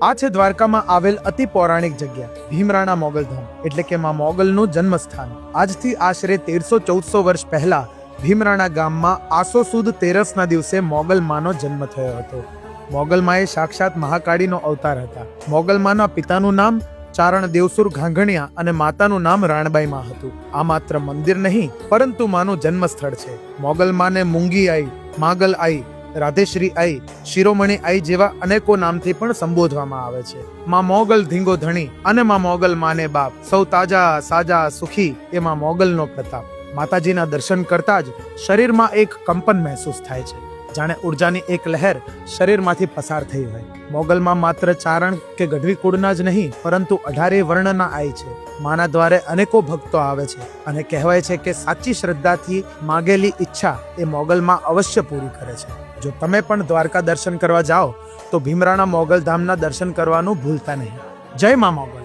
આ છે દ્વારકામાં આવેલ અતિ પૌરાણિક જગ્યા ભીમરાણા મોગલધામ, એટલે કે માં મોગલનું જન્મસ્થાન. આજથી આશરે 1300-1400 વર્ષ પહેલા ભીમરાણા ગામમાં આસો સુદ 13ના દિવસે મોગલ માનો જન્મ થયો હતો. મોગલ માએ સાક્ષાત મહાકાળીનો અવતાર હતા. મોગલ માના પિતાનું નામ ચારણ દેવસુર ઘાંઘણિયા અને માતાનું નામ રાણબાઈ માં હતું. આ માત્ર મંદિર નહીં પરંતુ માનું જન્મસ્થળ છે. મોગલ માને મૂંગી આઈ, માગલ આઈ, રાધેશ્રી આઈ, શિરોમણી આઈ જેવા અનેકો નામથી પણ સંબોધવામાં આવે છે. માં મોગલ ધીંગો ધણી અને માં મોગલ માને બાપ, સૌ તાજા સાજા સુખી એ માં મોગલનો પ્રતાપ. માતાજીના દર્શન કરતા જ શરીરમાં એક કંપન મહેસૂસ થાય છે, જાણે ઉર્જાની એક લહેર શરીરમાંથી પસાર થઈ હોય. મોગલમાં માત્ર ચારણ કે ગઢવી કુળના જ નહીં પરંતુ 18 વર્ણના આઈ છે. માના દ્વારે અનેકો ભક્તો આવે છે અને કહેવાય છે કે સાચી શ્રદ્ધાથી માગેલી ઈચ્છા એ મોગલમાં અવશ્ય પૂરી કરે છે. જો તમે પણ દ્વારકા દર્શન કરવા જાઓ તો ભીમરાણા મોગલધામના દર્શન કરવાનું ભૂલતા નહીં. જય મા મોગલ.